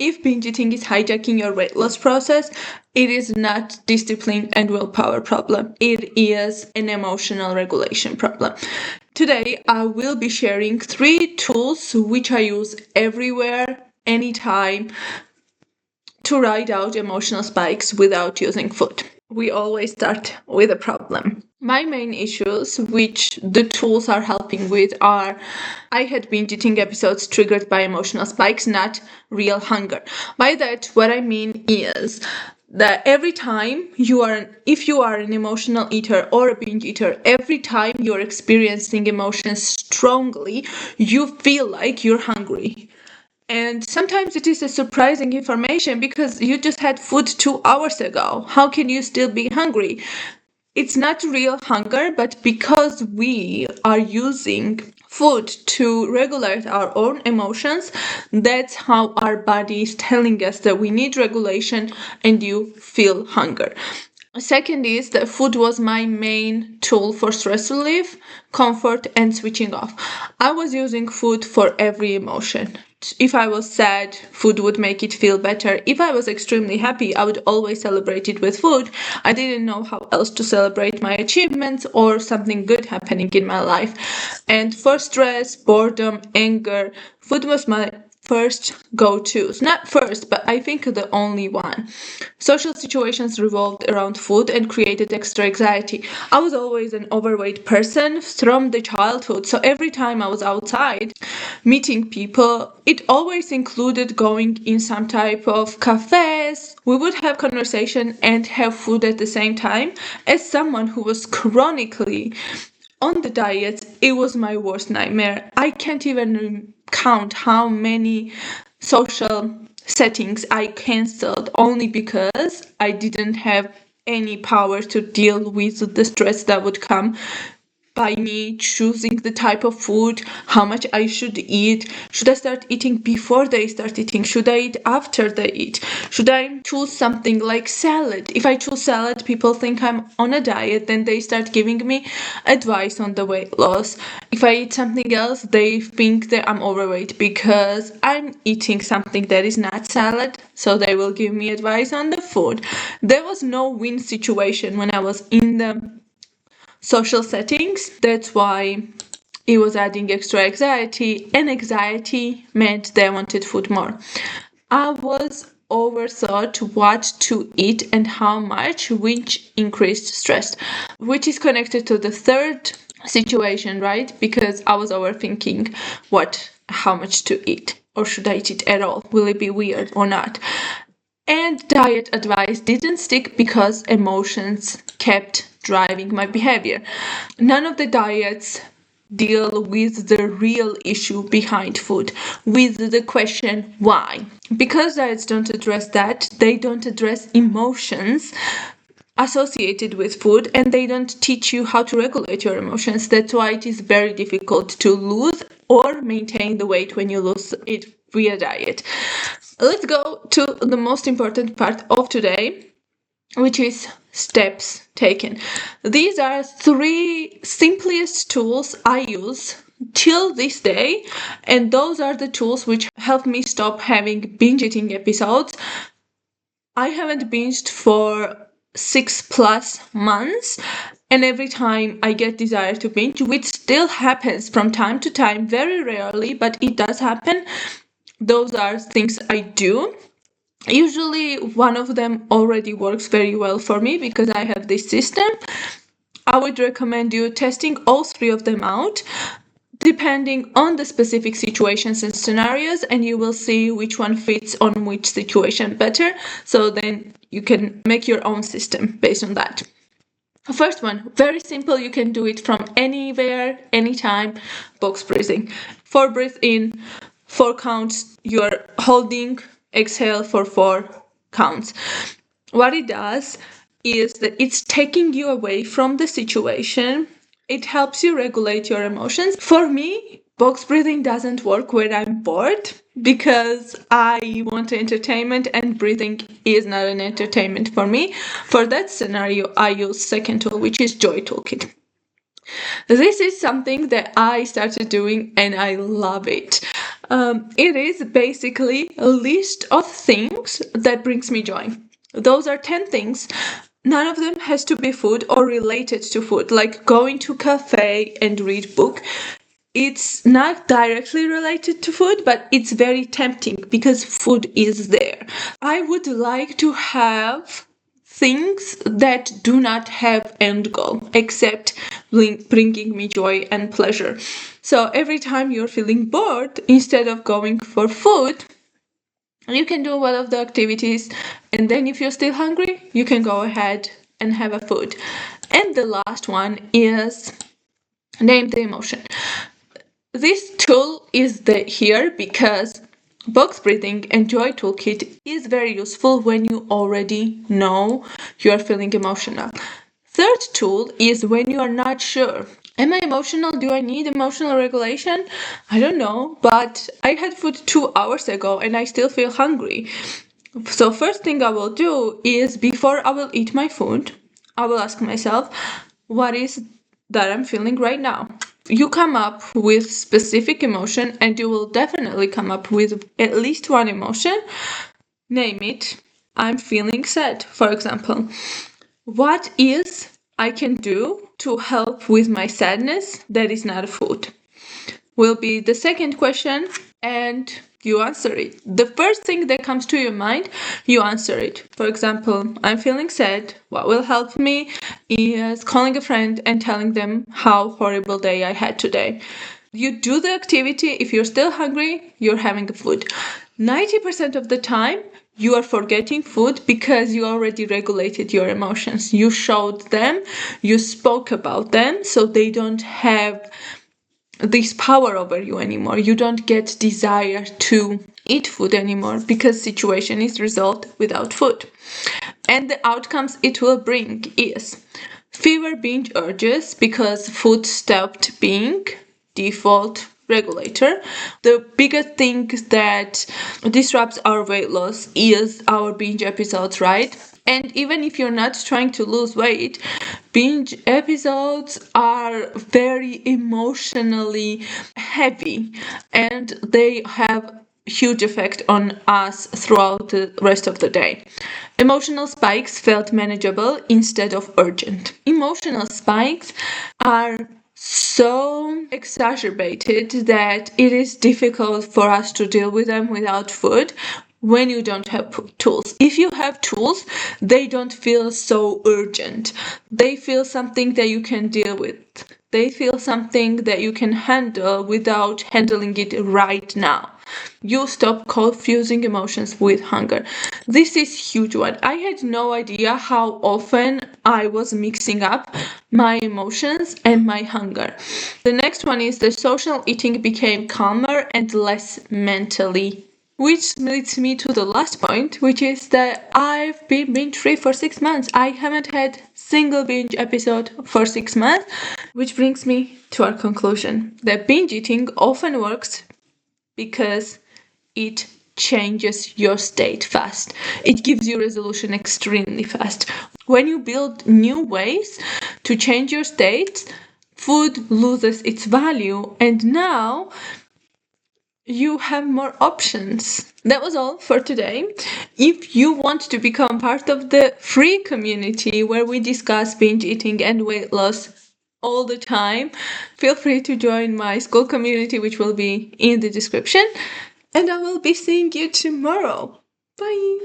If binge eating is hijacking your weight loss process, it is not discipline and willpower problem. It is an emotional regulation problem. Today, I will be sharing 3 tools which I use everywhere, anytime, to ride out emotional spikes without using food. We always start with a problem. My main issues, which the tools are helping with, are I had binge eating episodes triggered by emotional spikes, not real hunger. By that, what I mean is that every time if you are an emotional eater or a binge eater, every time you're experiencing emotions strongly, you feel like you're hungry. And sometimes it is a surprising information because you just had food 2 hours ago. How can you still be hungry? It's not real hunger, but because we are using food to regulate our own emotions, that's how our body is telling us that we need regulation and you feel hunger. Second is that food was my main tool for stress relief, comfort, and switching off. I was using food for every emotion. If I was sad, food would make it feel better. If I was extremely happy, I would always celebrate it with food. I didn't know how else to celebrate my achievements or something good happening in my life. And for stress, boredom, anger, food was my first go-tos. Not first, but I think the only one. Social situations revolved around food and created extra anxiety. I was always an overweight person from the childhood, so every time I was outside meeting people, it always included going in some type of cafes. We would have conversation and have food at the same time. As someone who was chronically on the diet, it was my worst nightmare. I can't even count how many social settings I cancelled only because I didn't have any power to deal with the stress that would come by me choosing the type of food, how much I should eat. Should I start eating before they start eating? Should I eat after they eat? Should I choose something like salad? If I choose salad, people think I'm on a diet, then they start giving me advice on the weight loss. If I eat something else, they think that I'm overweight because I'm eating something that is not salad, so they will give me advice on the food. There was no win situation when I was in the social settings. That's why it was adding extra anxiety, and anxiety meant they wanted food more. I was overthought what to eat and how much, which increased stress, which is connected to the third situation, right? Because I was overthinking how much to eat, or should I eat it at all? Will it be weird or not? And diet advice didn't stick because emotions kept driving my behavior. None of the diets deal with the real issue behind food, with the question why. Because diets don't address that, they don't address emotions associated with food, and they don't teach you how to regulate your emotions. That's why it is very difficult to lose or maintain the weight when you lose it via diet. Let's go to the most important part of today, which is steps taken. These are 3 simplest tools I use till this day, and those are the tools which help me stop having binge eating episodes. I haven't binged for 6+ months, and every time I get desire to binge, which still happens from time to time, very rarely, but it does happen. Those are things I do. Usually one of them already works very well for me because I have this system. I would recommend you testing all 3 of them out depending on the specific situations and scenarios, and you will see which one fits on which situation better. So then you can make your own system based on that. First one, very simple. You can do it from anywhere, anytime. Box breathing. 4 breath in, 4 counts. You're holding, exhale for 4 counts. What it does is that it's taking you away from the situation. It helps you regulate your emotions. For me, box breathing doesn't work when I'm bored because I want entertainment, and breathing is not an entertainment for me. For that scenario, I use second tool, which is Joy Toolkit. This is something that I started doing and I love it. It is basically a list of things that brings me joy. Those are 10 things. None of them has to be food or related to food, like going to cafe and read book. It's not directly related to food, but it's very tempting because food is there. I would like to have things that do not have end goal except bringing me joy and pleasure. So every time you're feeling bored, instead of going for food, you can do one of the activities, and then if you're still hungry, you can go ahead and have a food. And the last one is name the emotion. This tool is here because box breathing and joy toolkit is very useful when you already know you are feeling emotional. Third tool is when you are not sure. Am I emotional? Do I need emotional regulation? I don't know, but I had food 2 hours ago and I still feel hungry. So first thing I will do is before I will eat my food, I will ask myself, what is that I'm feeling right now? You come up with specific emotion and you will definitely come up with at least one emotion. Name it. I'm feeling sad, for example. What is I can do to help with my sadness that is not food? Will be the second question, and you answer it. The first thing that comes to your mind, you answer it. For example, I'm feeling sad. What will help me is calling a friend and telling them how horrible day I had today. You do the activity. If you're still hungry, you're having food. 90% of the time, you are forgetting food because you already regulated your emotions. You showed them, you spoke about them, so they don't have this power over you anymore. You don't get desire to eat food anymore because situation is resolved without food. And the outcomes it will bring is fewer binge urges because food stopped being default regulator. The biggest thing that disrupts our weight loss is our binge episodes, right? And even if you're not trying to lose weight, binge episodes are very emotionally heavy and they have huge effect on us throughout the rest of the day. Emotional spikes felt manageable instead of urgent. Emotional spikes are so exacerbated that it is difficult for us to deal with them without food when you don't have tools. If you have tools, they don't feel so urgent. They feel something that you can deal with. They feel something that you can handle without handling it right now. You stop confusing emotions with hunger. This is huge one. I had no idea how often I was mixing up my emotions and my hunger. The next one is the social eating became calmer and less mentally, which leads me to the last point, which is that I've been binge-free for 6 months. I haven't had single binge episode for 6 months, which brings me to our conclusion that binge eating often works because it changes your state fast. It gives you resolution extremely fast. When you build new ways to change your state, food loses its value, and now you have more options. That was all for today. If you want to become part of the free community where we discuss binge eating and weight loss all the time, feel free to join my Skool community, which will be in the description. And I will be seeing you tomorrow. Bye.